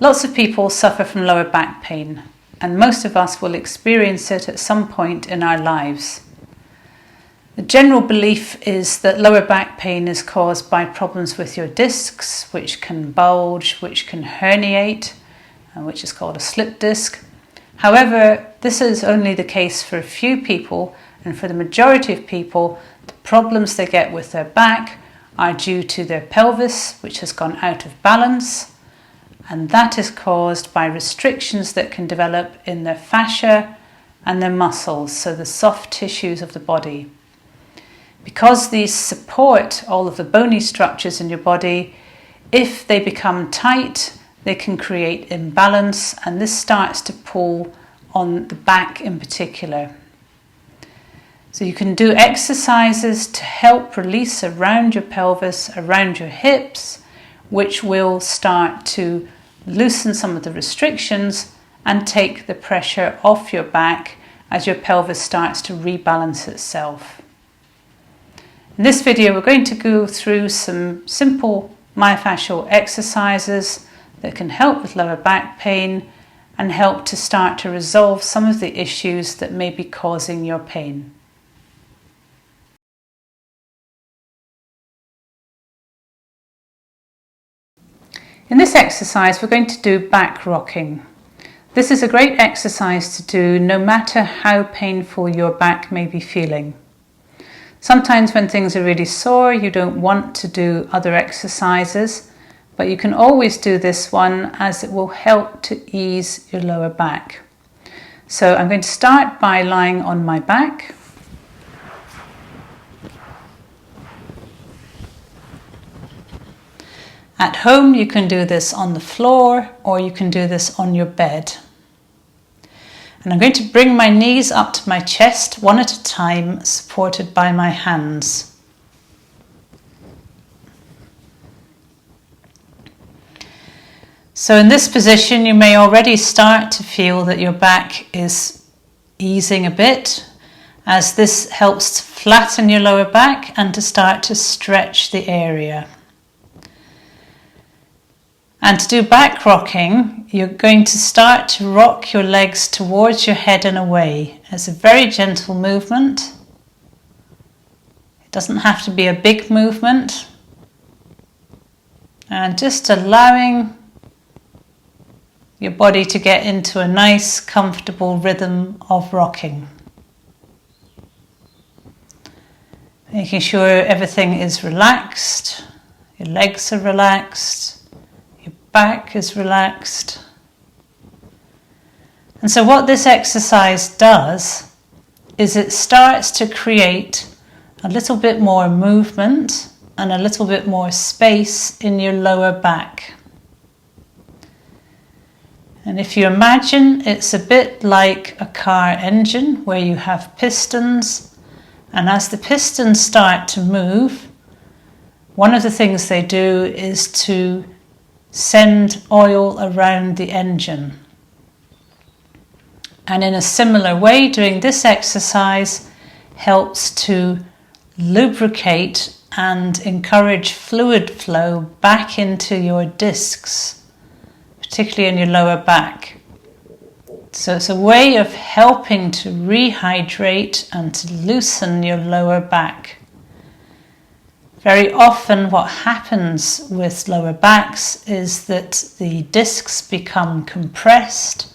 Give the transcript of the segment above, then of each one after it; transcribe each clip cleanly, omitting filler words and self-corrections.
Lots of people suffer from lower back pain, and most of us will experience it at some point in our lives. The general belief is that lower back pain is caused by problems with your discs, which can bulge, which can herniate, which is called a slip disc. However, this is only the case for a few people, and for the majority of people, the problems they get with their back are due to their pelvis, which has gone out of balance, and that is caused by restrictions that can develop in their fascia and their muscles, so the soft tissues of the body. Because these support all of the bony structures in your body, if they become tight, they can create imbalance, and this starts to pull on the back in particular. So you can do exercises to help release around your pelvis, around your hips, which will start to loosen some of the restrictions and take the pressure off your back as your pelvis starts to rebalance itself. In this video, we're going to go through some simple myofascial exercises that can help with lower back pain and help to start to resolve some of the issues that may be causing your pain. In this exercise, we're going to do back rocking. This is a great exercise to do no matter how painful your back may be feeling. Sometimes when things are really sore, you don't want to do other exercises, but you can always do this one as it will help to ease your lower back. So I'm going to start by lying on my back. At home, you can do this on the floor or you can do this on your bed. And I'm going to bring my knees up to my chest one at a time, supported by my hands. So in this position, you may already start to feel that your back is easing a bit, as this helps to flatten your lower back and to start to stretch the area. And to do back rocking, you're going to start to rock your legs towards your head and away. It's a very gentle movement. It doesn't have to be a big movement. And just allowing your body to get into a nice, comfortable rhythm of rocking. Making sure everything is relaxed, your legs are relaxed, your back is relaxed. And so what this exercise does is it starts to create a little bit more movement and a little bit more space in your lower back. And if you imagine, it's a bit like a car engine where you have pistons, and as the pistons start to move, one of the things they do is to send oil around the engine. And in a similar way, doing this exercise helps to lubricate and encourage fluid flow back into your discs, particularly in your lower back. So it's a way of helping to rehydrate and to loosen your lower back. Very often what happens with lower backs is that the discs become compressed,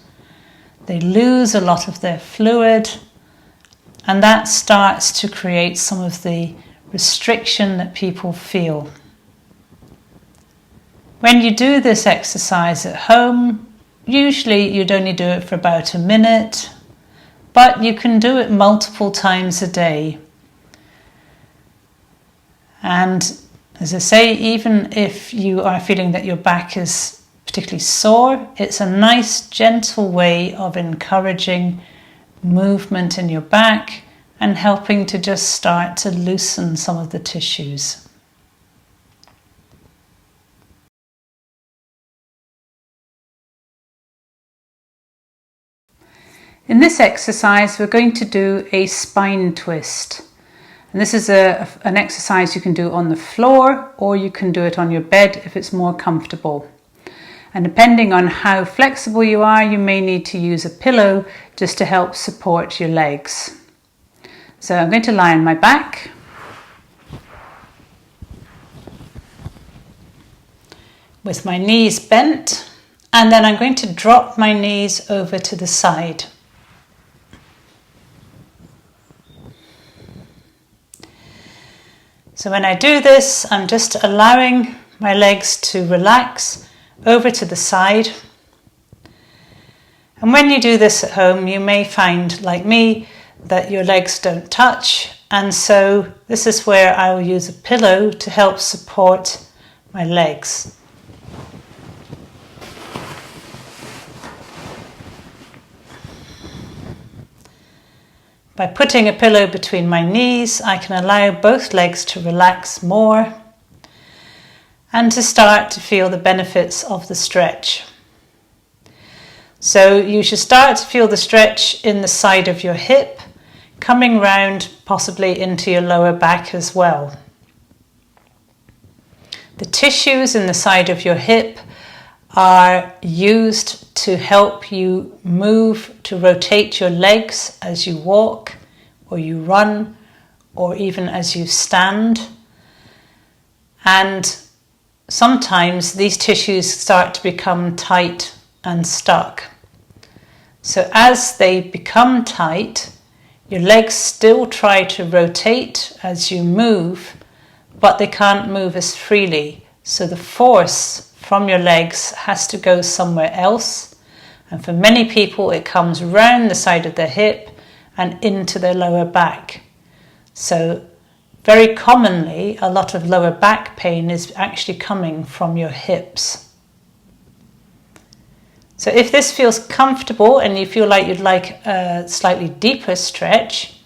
they lose a lot of their fluid, and that starts to create some of the restriction that people feel. When you do this exercise at home, usually you'd only do it for about a minute, but you can do it multiple times a day. And as I say, even if you are feeling that your back is particularly sore, it's a nice, gentle way of encouraging movement in your back and helping to just start to loosen some of the tissues. In this exercise, we're going to do a spine twist. And this is an exercise you can do on the floor, or you can do it on your bed if it's more comfortable. And depending on how flexible you are, you may need to use a pillow just to help support your legs. So I'm going to lie on my back. With my knees bent, and then I'm going to drop my knees over to the side. So when I do this, I'm just allowing my legs to relax over to the side. And when you do this at home, you may find, like me, that your legs don't touch. And so this is where I will use a pillow to help support my legs. By putting a pillow between my knees, I can allow both legs to relax more and to start to feel the benefits of the stretch. So you should start to feel the stretch in the side of your hip, coming round possibly into your lower back as well. The tissues in the side of your hip are used to help you move, to rotate your legs as you walk or you run or even as you stand. And sometimes these tissues start to become tight and stuck. So as they become tight, your legs still try to rotate as you move, but they can't move as freely. So the force from your legs has to go somewhere else. And for many people, it comes round the side of their hip and into their lower back. So very commonly, a lot of lower back pain is actually coming from your hips. So if this feels comfortable and you feel like you'd like a slightly deeper stretch,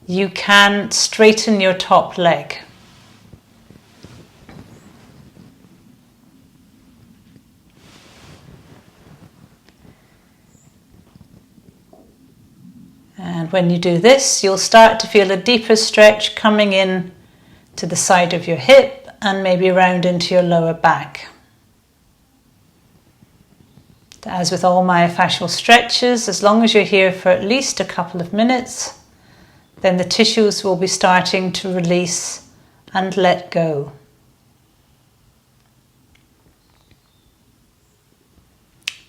you can straighten your top leg. And when you do this, you'll start to feel a deeper stretch coming in to the side of your hip and maybe around into your lower back. As with all myofascial stretches, as long as you're here for at least a couple of minutes, then the tissues will be starting to release and let go.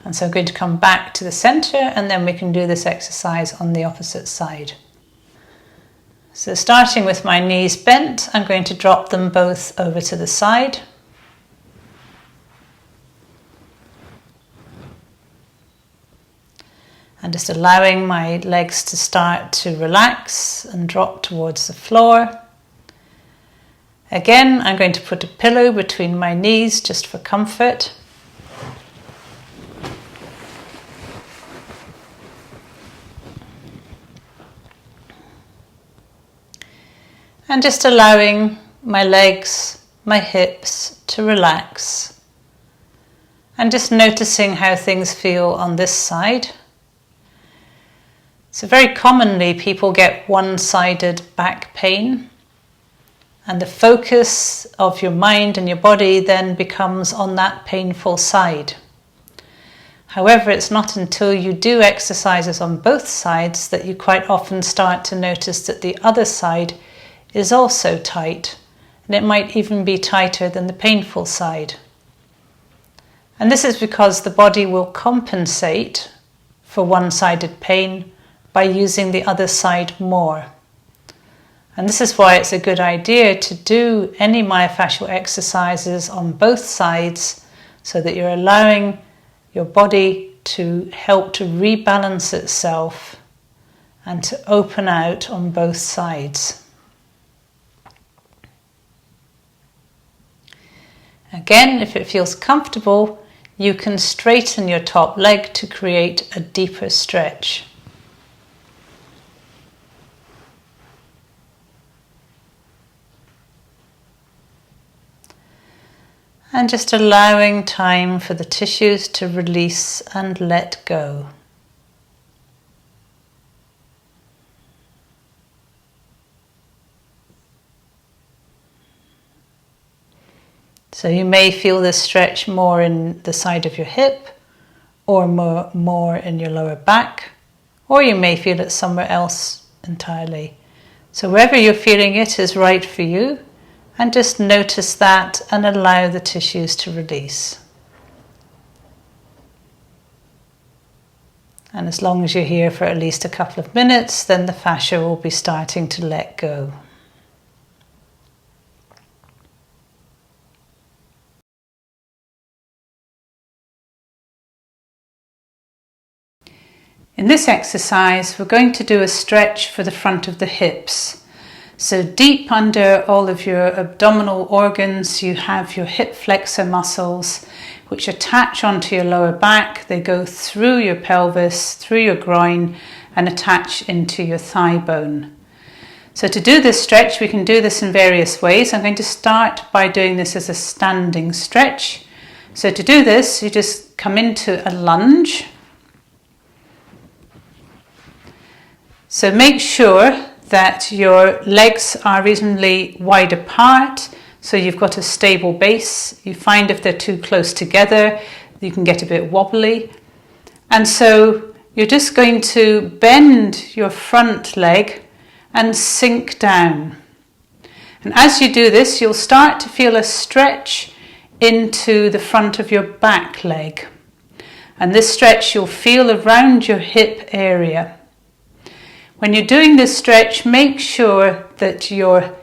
And so I'm going to come back to the center and then we can do this exercise on the opposite side. So starting with my knees bent, I'm going to drop them both over to the side. And just allowing my legs to start to relax and drop towards the floor. Again, I'm going to put a pillow between my knees just for comfort. And just allowing my legs, my hips to relax. And just noticing how things feel on this side. So very commonly people get one-sided back pain. And the focus of your mind and your body then becomes on that painful side. However, it's not until you do exercises on both sides that you quite often start to notice that the other side is also tight, and it might even be tighter than the painful side. And this is because the body will compensate for one-sided pain by using the other side more. And this is why it's a good idea to do any myofascial exercises on both sides so that you're allowing your body to help to rebalance itself and to open out on both sides. Again, if it feels comfortable, you can straighten your top leg to create a deeper stretch. And just allowing time for the tissues to release and let go. So you may feel this stretch more in the side of your hip, or more in your lower back, or you may feel it somewhere else entirely. So wherever you're feeling it is right for you, and just notice that and allow the tissues to release. And as long as you're here for at least a couple of minutes, then the fascia will be starting to let go. In this exercise, we're going to do a stretch for the front of the hips. So deep under all of your abdominal organs, you have your hip flexor muscles, which attach onto your lower back. They go through your pelvis, through your groin, and attach into your thigh bone. So to do this stretch, we can do this in various ways. I'm going to start by doing this as a standing stretch. So to do this, you just come into a lunge. So make sure that your legs are reasonably wide apart, so you've got a stable base. You find if they're too close together, you can get a bit wobbly. And so you're just going to bend your front leg and sink down. And as you do this, you'll start to feel a stretch into the front of your back leg. And this stretch you'll feel around your hip area. When you're doing this stretch, make sure that your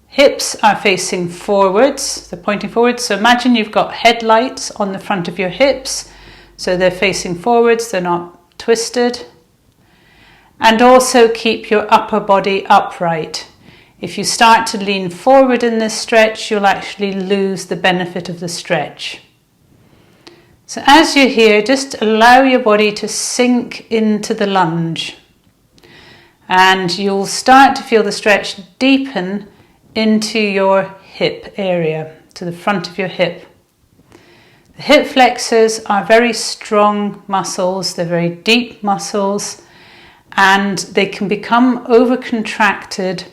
hips are facing forwards, they're pointing forwards. So imagine you've got headlights on the front of your hips, so they're facing forwards, they're not twisted. And also keep your upper body upright. If you start to lean forward in this stretch, you'll actually lose the benefit of the stretch. So as you're here, just allow your body to sink into the lunge. And you'll start to feel the stretch deepen into your hip area, to the front of your hip. The hip flexors are very strong muscles, they're very deep muscles, and they can become over-contracted,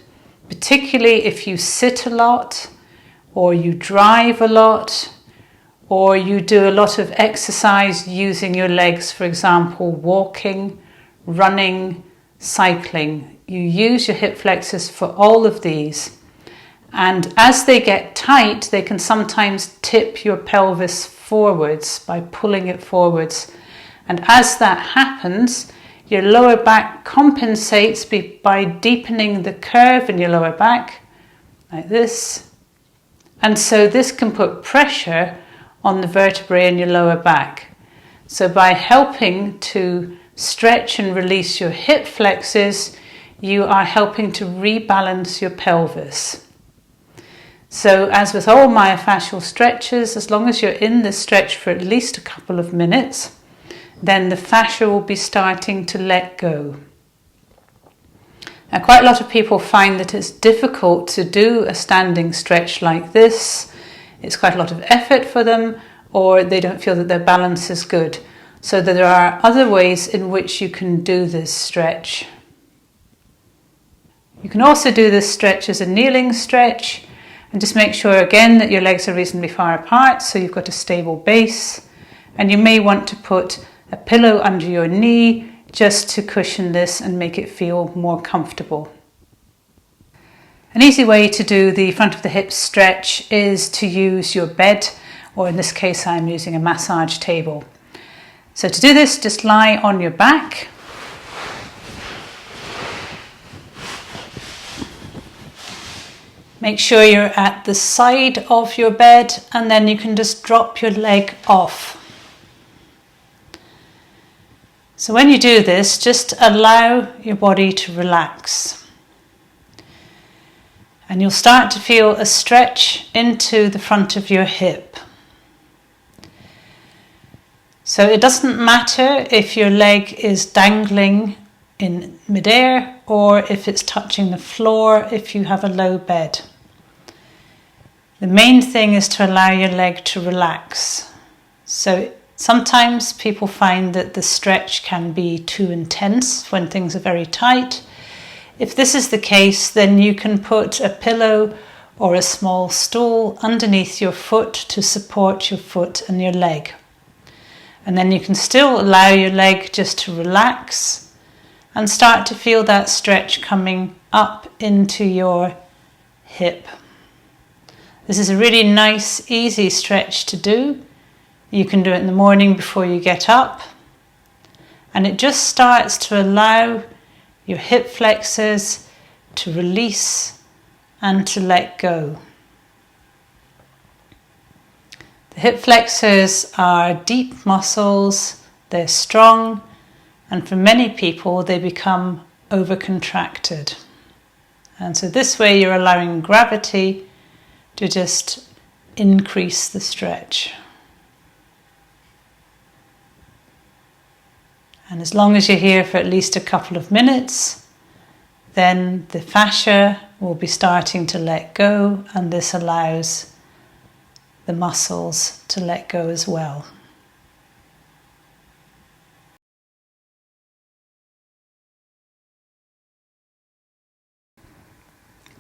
particularly if you sit a lot, or you drive a lot, or you do a lot of exercise using your legs, for example, walking, running, cycling. You use your hip flexors for all of these, and as they get tight, they can sometimes tip your pelvis forwards by pulling it forwards, and as that happens, your lower back compensates by deepening the curve in your lower back like this, and so this can put pressure on the vertebrae in your lower back. So by helping to stretch and release your hip flexors, you are helping to rebalance your pelvis. So as with all myofascial stretches, as long as you're in this stretch for at least a couple of minutes, then the fascia will be starting to let go. Now, quite a lot of people find that it's difficult to do a standing stretch like this. It's quite a lot of effort for them, or they don't feel that their balance is good. So there are other ways in which you can do this stretch. You can also do this stretch as a kneeling stretch, and just make sure again that your legs are reasonably far apart so you've got a stable base, and you may want to put a pillow under your knee just to cushion this and make it feel more comfortable. An easy way to do the front of the hips stretch is to use your bed, or in this case I'm using a massage table. So to do this, just lie on your back. Make sure you're at the side of your bed, and then you can just drop your leg off. So when you do this, just allow your body to relax. And you'll start to feel a stretch into the front of your hip. So it doesn't matter if your leg is dangling in midair or if it's touching the floor if you have a low bed. The main thing is to allow your leg to relax. So sometimes people find that the stretch can be too intense when things are very tight. If this is the case, then you can put a pillow or a small stool underneath your foot to support your foot and your leg. And then you can still allow your leg just to relax and start to feel that stretch coming up into your hip. This is a really nice, easy stretch to do. You can do it in the morning before you get up. And it just starts to allow your hip flexors to release and to let go. The hip flexors are deep muscles, they're strong, and for many people they become over-contracted. And so this way you're allowing gravity to just increase the stretch. And as long as you're here for at least a couple of minutes, then the fascia will be starting to let go, and this allows the muscles to let go as well.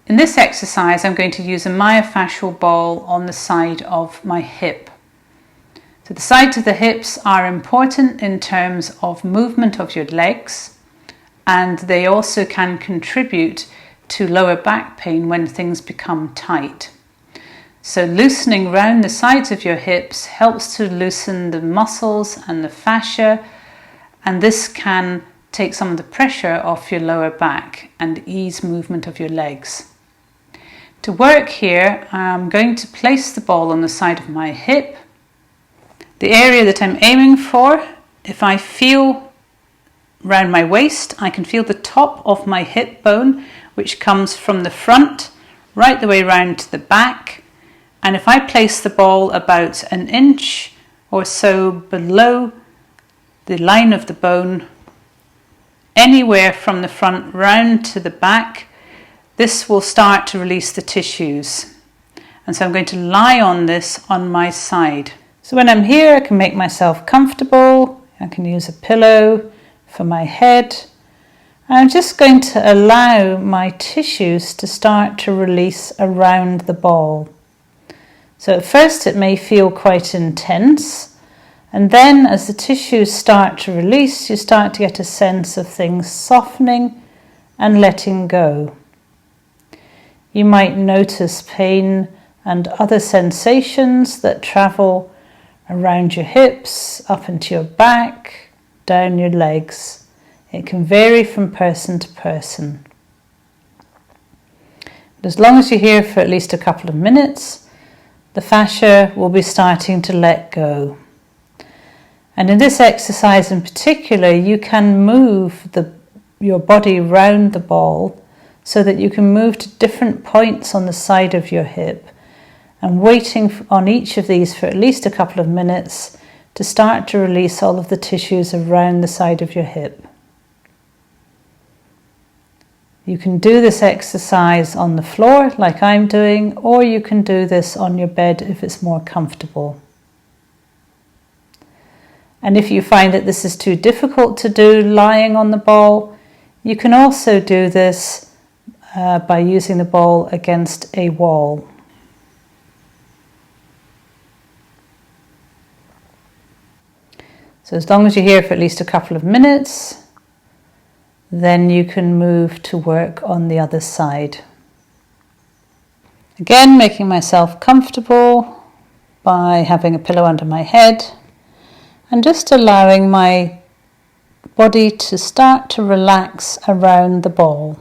In this exercise, I'm going to use a myofascial ball on the side of my hip. So the sides of the hips are important in terms of movement of your legs, and they also can contribute to lower back pain when things become tight. So loosening around the sides of your hips helps to loosen the muscles and the fascia, and this can take some of the pressure off your lower back and ease movement of your legs. To work here, I'm going to place the ball on the side of my hip. The area that I'm aiming for, if I feel around my waist, I can feel the top of my hip bone, which comes from the front right the way round to the back. And if I place the ball about an inch or so below the line of the bone, anywhere from the front round to the back, this will start to release the tissues. And so I'm going to lie on this on my side. So when I'm here, I can make myself comfortable. I can use a pillow for my head. I'm just going to allow my tissues to start to release around the ball. So at first it may feel quite intense, and then as the tissues start to release, you start to get a sense of things softening and letting go. You might notice pain and other sensations that travel around your hips, up into your back, down your legs. It can vary from person to person. But as long as you're here for at least a couple of minutes, the fascia will be starting to let go. And in this exercise in particular, you can move your body round the ball so that you can move to different points on the side of your hip, and waiting on each of these for at least a couple of minutes to start to release all of the tissues around the side of your hip. You can do this exercise on the floor like I'm doing, or you can do this on your bed if it's more comfortable. And if you find that this is too difficult to do lying on the ball, you can also do this by using the ball against a wall. So as long as you're here for at least a couple of minutes, then you can move to work on the other side. Again, making myself comfortable by having a pillow under my head and just allowing my body to start to relax around the ball.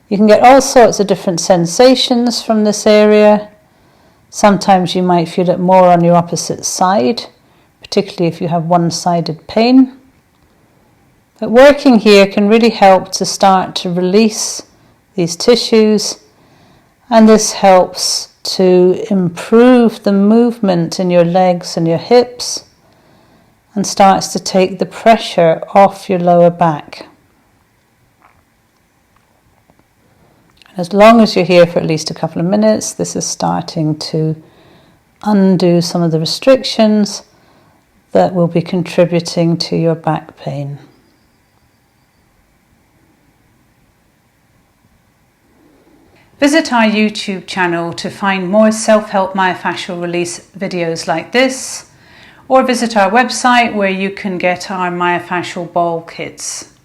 You can get all sorts of different sensations from this area. Sometimes you might feel it more on your opposite side, particularly if you have one-sided pain. But working here can really help to start to release these tissues, and this helps to improve the movement in your legs and your hips and starts to take the pressure off your lower back. As long as you're here for at least a couple of minutes, this is starting to undo some of the restrictions that will be contributing to your back pain. Visit our YouTube channel to find more self-help myofascial release videos like this, or visit our website where you can get our myofascial ball kits.